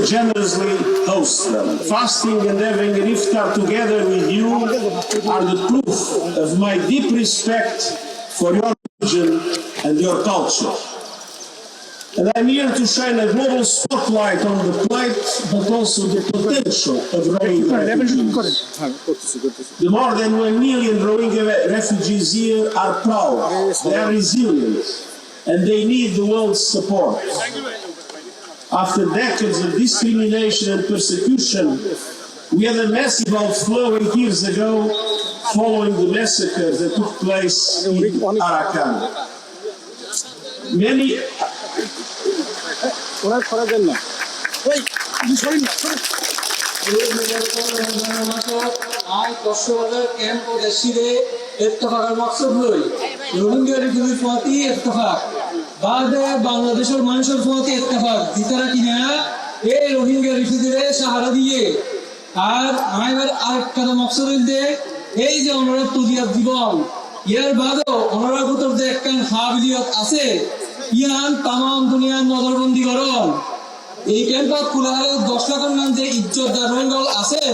generously host them. Fasting and having an iftar together with you are the proof of my deep respect for your religion and your culture. And I'm here to shine a global spotlight on the plight, but also the potential of Rohingya refugees. The more than 1 million Rohingya refugees here are proud, they are resilient, and they need the world's support. After decades of discrimination and persecution, we had a massive outflow 8 years ago following the massacres that took place in Arakan. Many বাংলাদেশের মানুষের প্রতি ইত্তেফাক যেটা কিনা এই রোহিঙ্গা রিফিউজিরে সাহারা দিয়ে আর আমার আরেকটা মকসদ হইতে এই যে ওনারা তুলিয়া জীবন এর বাদেও ওনারা ভিতর যে একখান কাবিলিয়ত আছে ইয়ান তামাম দুনিয়ার নজরবন্দি করন এই ক্যাম্পত খুলালে 10 লাখের নাম যে ইজ্জতদার রোহিঙ্গা আছে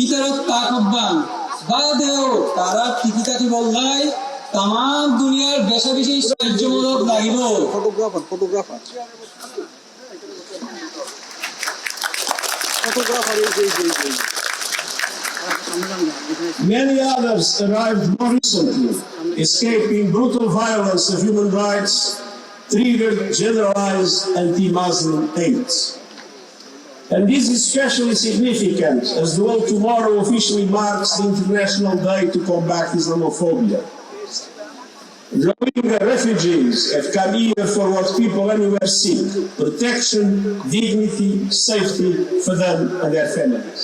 ইতারা তাকবান বাদেও তারা টিকিটাকি বললাই तमाम दुनियार बेशा बेशी साहाय्यमूलक লাগিব photographer Many others arrived more recently, escaping brutal violence of human rights, triggered generalized anti-Muslim hate. And this is especially significant as the world tomorrow officially marks the International Day to Combat Islamophobia. Rohingya refugees have come here for what people anywhere seek: protection, dignity, safety for them and their families.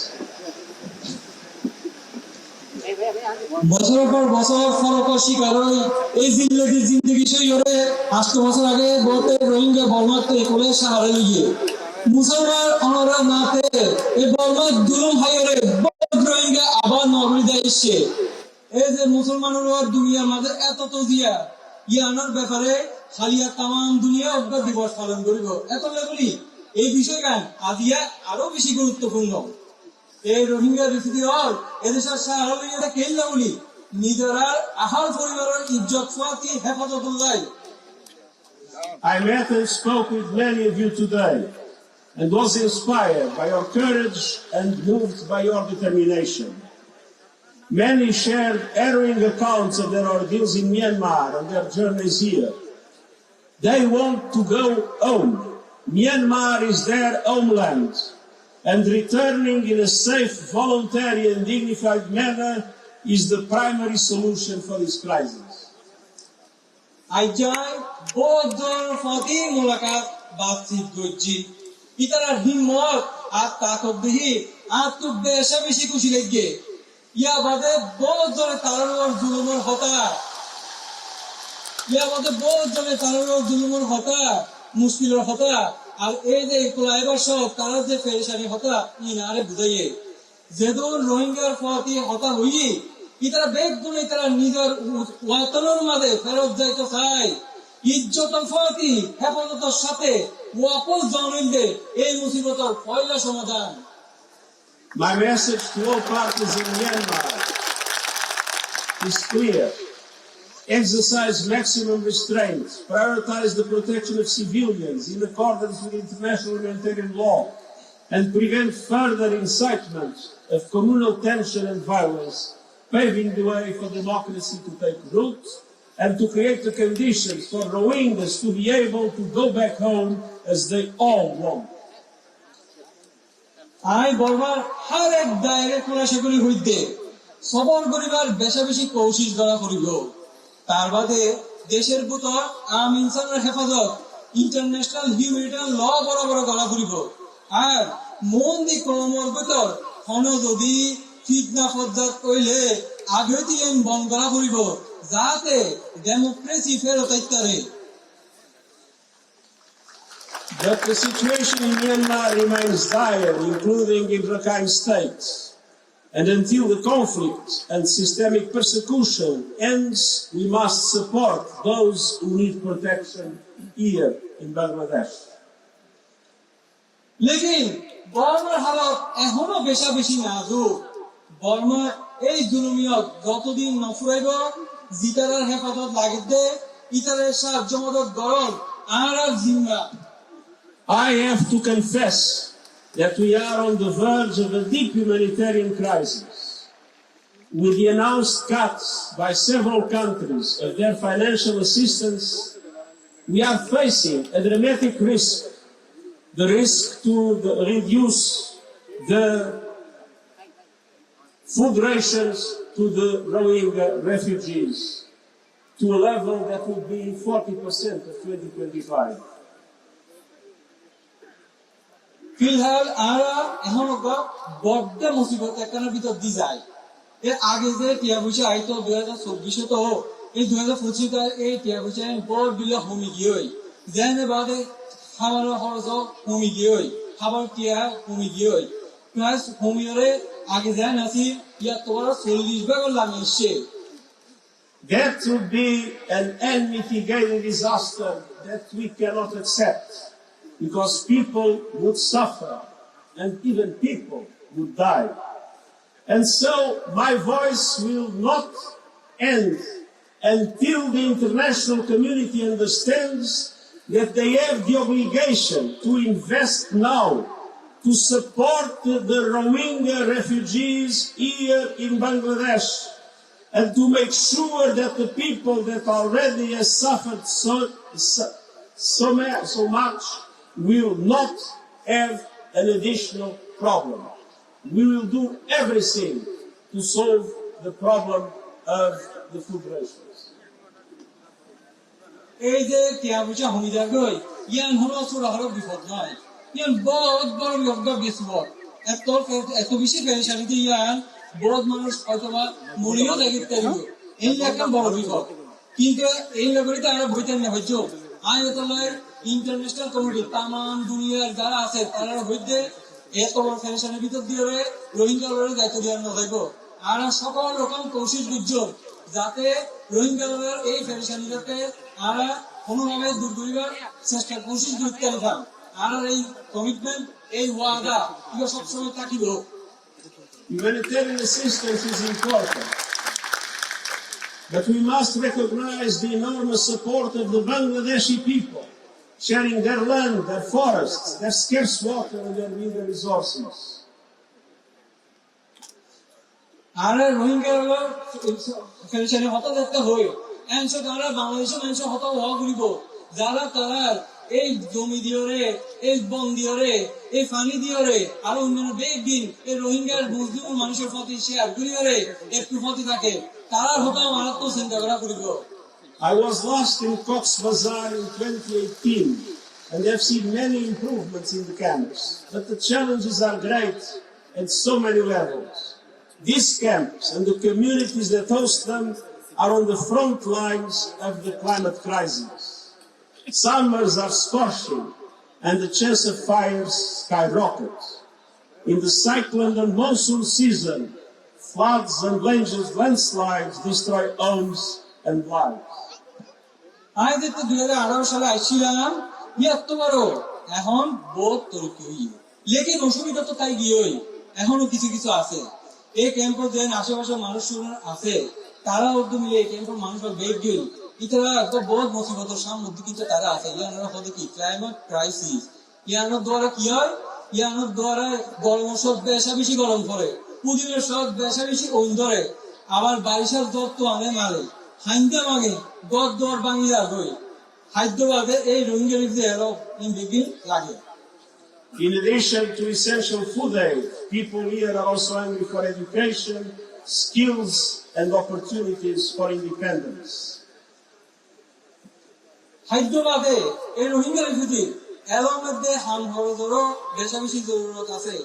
বছর পর বছর ফরক শিকার এই জিল্লতির জিন্দেগি সইরে 8 বছর আগে বলতে রোহিঙ্গা বর্মাতে কোলে সাহারা লিয়ে মুসলমান অনরা নাতে এই বর্মা দুলুম হাইরে রোহিঙ্গা আবার নরমালি এসে এই যে মুসলমানরা দুনিয়ার মাঝে এত তজিয়া ইয়ানোর ব্যাপারে খালিয়া তামাম দুনিয়া অগ্রগতি দিবস পালন করিব এত লাগলি এই বিষয়টা আজিয়া আরো বেশি গুরুত্বপূর্ণ এই রোহিঙ্গা রিফিউজি হল এদেশের সাহারা কেল্লা বলি নিজেরা আহার পরিবারের ইজ্জত Fati হেফাজতুল্লাহ I met and spoke with many of you today and was inspired by your courage and moved by your determination. Many shared harrowing accounts of their ordeals in Myanmar and their journeys here. They want to go home. Myanmar is their homeland, and returning in a safe, voluntary and dignified manner is the primary solution for this crisis. আইজাই বদর ফাতি মুলাকাত বাতচিত গজ্জি ইতারার হিম্মত আর তাকত দেহি আর তো বেশা বেশি খুশি লাগে ইয়া বাদে বহুত জনে তারার জুলুমের হতা মুশকিলের হতা আর এই যে কোলাইবার সব তারা যে পেরেশানি হতা ইনারে বুঝাইয়ে যেদুন রোহিঙ্গার ফাতি হতা হই ইতারা বেগুনে তারা নিজের ওয়াতনের মাঝে ফেরত যাইতে চায় ইজ্জত ফাতি হেফাজতের সাথে ওয়াপস জানিলে এই মুসিবতের পয়লা সমাধান My message to all parties in Myanmar is clear. Exercise maximum restraint, prioritize the protection of civilians in accordance with international humanitarian law, and prevent further incitement of communal tension and violence, paving the way for democracy to take root and to create the conditions for Rohingyas to be able to go back home as they all want. I বলবার হার এক দায়রে খোলাসাগুলি হইতে সবর করিবার বেশা বেশি কৌশল গড়া করিব তার বাদে দেশের ভিতর আম ইনসানের হেফাজত ইন্টারন্যাশনাল হিউম্যানিটেরিয়ান ল বরাবর গড়া করিব আর মন দি কর্মর ভিতর হন যদি ফিতনা ফজ্জাত কইলে আগেতি আইন বন্ধ করা করিব যাতে ডেমোক্রেসি ফেরত আইতারে But the situation in Myanmar remains dire, including in Rakhine State. And until the conflict and systemic persecution ends, we must support those who need protection here in Bangladesh. लेकिन বর্মার হালত এখনো বেশি নাজুক। বর্মা এই জুলুমিয়ত যতদিন নফুরাইব জিতারার হেফাজত লাগিতে ইতারের সাহায্য মদত গরম আর জিম্মা। I have to confess that we are on the verge of a deep humanitarian crisis. With the announced cuts by several countries of their financial assistance, we are facing a dramatic risk. The risk to reduce the food rations to the Rohingya refugees to a level that would be 40% of 2025. ফিলহাল আরা এখন বড্ড মুসিবত একখানের ভিতর দি যায়। এর আগে যে টিয়া পয়সা আইতো 2024 তো এই 2025 এই টিয়া পয়সা বড় বিলে হমি গিয়ে যেনে বাদে খাবার খরচ কমি গিয়ে খাবার টিয়া কমি গিয়ে প্লাস হোমিওরে আগে যায় নাসি ইয়া তোমার 40 ভাগ লাগিয়েছে। That would be an unmitigated disaster that we cannot accept, because people would suffer and even people would die. And so my voice will not end until the international community understands that they have the obligation to invest now to support the Rohingya refugees here in Bangladesh, and to make sure that the people that already have suffered so much will not have an additional problem. We will do everything to solve the problem of the food rations. এই যে টিয়া পয়সা হমিদার গই ইয়ান হলো ছোট হলো বিপদ নয়, ইয়ান বড় বিপদ বিপদ এত বেশি পেরেশানিতে ইয়ান বড় মানুষ হয়তোবা মরিও দেখিতে দিব, এই একটা বড় বিপদ। কিন্তু এই লগরিতে আমরা বইতে না হইছো আয়তলায় ইন্টারন্যাশনাল কমিটি তাম দুনিয়ার যারা আছে তারা হইতে এত বড় পেরেশানির ভিতর দিয়ে রোহিঙ্গাদের দায়িত্ব দেওয়া না যাইব। আর সকল রকম কোশিশ গুজব যাতে রোহিঙ্গাদের এই পেরেশানিটাকে আমরা কোনোভাবে দূর করিবার চেষ্টা কোশিশ করতে পারতাম। আর এই কমিটমেন্ট এই ওয়াদা এগুলো সবসময় থাকিব। Humanitarian assistance is important, but we must recognize the enormous support of the Bangladeshi people, sharing their land, their forests, their scarce water and their mineral resources. আর রোহিঙ্গা পেরেশানি হতা দেখতে হই এনশো তারা বাংলাদেশের মানুষ হতা হওয়া ঘুরিব যারা তারা এই জমি দিয়রে এই বন দিয়রে এই পানি দিয়রে আর অন্যান্য বেগদিন এই রোহিঙ্গার মুসলিম মানুষের প্রতি শেয়ার করিয়রে একটু প্রতি থাকে তারা হতা মারাত্মক চিন্তা করা করিব। I was last in Cox's Bazar in 2018 and have seen many improvements in the camps, but the challenges are great at so many levels. These camps and the communities that host them are on the front lines of the climate crisis. Summers are scorching and the chance of fires skyrockets. In the cyclone and monsoon season, floods and landslides destroy homes and lives. আমি দেখতে 2018 সালে আসছিলাম এত বড় এখন বহুত তরুকি হই লেকিন অসুবিধা তো তাই গিয়ে এখনো কিছু আছে। এই ক্যাম্পের যে আশেপাশে মানুষ আছে তারা উদ্যোগ মিলে এই ক্যাম্পের মানুষ বেগ গেল ইতারা একটা বড় মুসিবতের সামনে কিন্তু তারা আছে। ইয়ানোর হতে কি ক্লাইমেট ক্রাইসিস, ইয়ানোর দ্বারা কি হয়, ইয়ানোর দ্বারা গরম সব বেশি গরম পড়ে, পুদিনের সব বেশি ওন ধরে, আবার বারিশার দর তো আনে মারে হাইন্দা মাগে দর বাঙিয়া গই খাদ্যভাবে এই রোহিঙ্গা এরো ইনবিগিন লাগে। In addition to essential food aid, people here are also hungry for education, skills and opportunities for independence. খাদ্যভাবে এই রোহিঙ্গা রিফিউজি এর মধ্যে হাম খরচেরও বেশি জরুরত আছে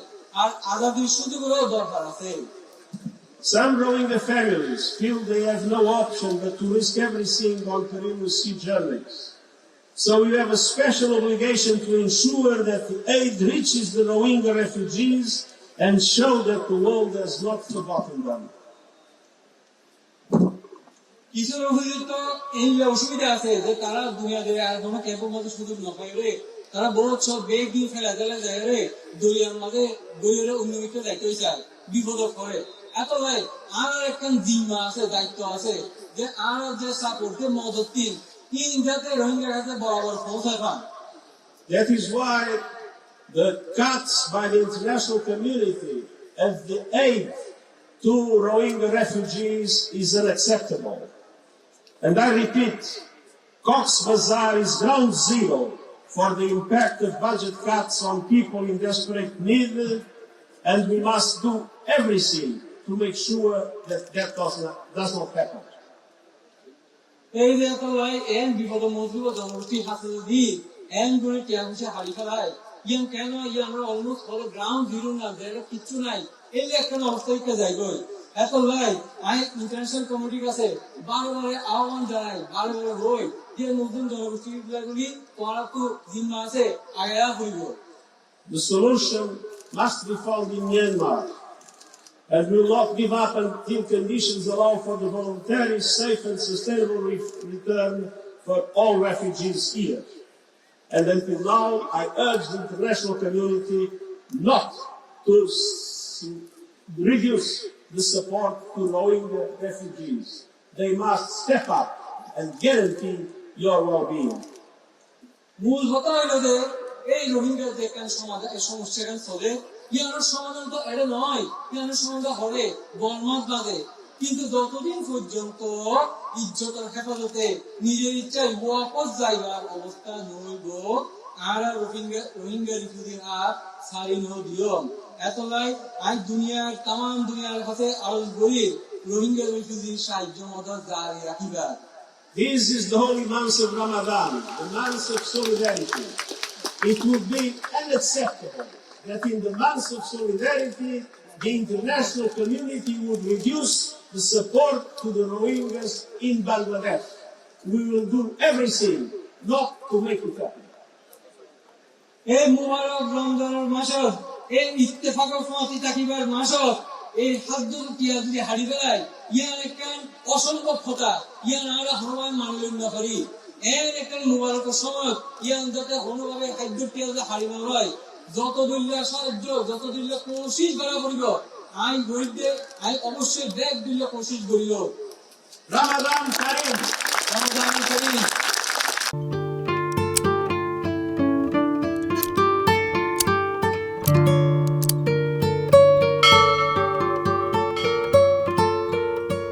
আর আজাদির সুযোগেরও দরকার আছে। Some Rohingya families feel they have no option but to risk everything on perilous sea journeys. So we have a special obligation to ensure that the aid reaches the Rohingya refugees and show that the world has not forgotten them. কিছু রোহিঙ্গা তো এই অসুবিধা আছে যে তারা দুনিয়া দিয়ে আর কোনো ক্যাম্পের মধ্যে সুযোগ না পাইলে তারা বহুত সব বেগ দিয়ে ফেলা দিলে যায় রে দরিয়ার মাঝে দরিয়ারে উন্নমিত যাইতে চায় বিপদ করে এত ভাই আর একটা জিম্মা আছে দায়িত্ব আছে যে আর যে সাপোর্টে মদত দিন ইন্ডিয়াতে রোহিঙ্গা কাছে বরাবর পৌঁছায় পান That is why the cuts by the international community of the aid to Rohingya refugees is unacceptable. And I repeat, Cox's Bazar is ground zero for the impact of budget cuts on people in desperate need, and we must do everything to make sure that that does not happen. এই যে এত ভাই N বিপদ মজুব জনগোষ্ঠী হাতে যদি N করে টিয়াংশে হারি ফেলায় ইয়ান কেন আমরা অলমোস্ট হলো গ্রাউন্ড জিরো না যেটা কিচ্ছু নাই এই যে একটা অবস্থায় যাই গই এত ভাই আই ইন্টারন্যাশনাল কমিটির কাছে বারে আহ্বান জানাই বারে রই যে নতুন জনগোষ্ঠী গুলি তোমার তো জিম্মা আছে আগেরা হইব The solution must be found in Myanmar, and we will not give up until conditions allow for the voluntary, safe and sustainable return for all refugees here. And until now, I urge the international community not to reduce the support to Rohingya refugees. They must step up and guarantee your well-being. মূল কথা হলো যে এই রোহিঙ্গা যে কেন সমাধান এই সমস্যা কেন চলে ইয়ার সমাধান তো এটা নয় ইয়ার সমাধান হবে বর্মাত বাদে কিন্তু যতদিন পর্যন্ত ইজ্জতের হেফাজতে নিজের ইচ্ছায় ওয়াপস যাইবার অবস্থা নইব আর রোহিঙ্গা রিফিউজি আর সারি দিও এত লাই আজ দুনিয়ার তাম দুনিয়ার কাছে আরজ করি রোহিঙ্গা রিফিউজি সাহায্য মদত জারি রাখিবা This is the holy month of Ramadan, the month of solidarity. It would be unacceptable that in the month of solidarity, the international community would reduce the support to the Rohingyas in Bangladesh. We will do everything not to make it happen. এই মুবারক রমজানের মাসত এই ইত্তেফাক ফতি তাকিবার মাসত এই হাদ্দুল টিয়া যদি হারি ফেলায় ইয়ার একটা অসম্ভব কথা ইয়ার আমরা হরমান মানলেন না করি এর একটা মুবারক সময় ইয়ার যাতে কোনোভাবে হাদ্দুল টিয়া যদি হারি না হয় যত দলীয় সাহায্য যত দলীয় কোশিশ করা করিব আই গরিবদের আই অবশ্যই ব্যাগ দলীয় কোশিশ করিল Ramadan Kareem!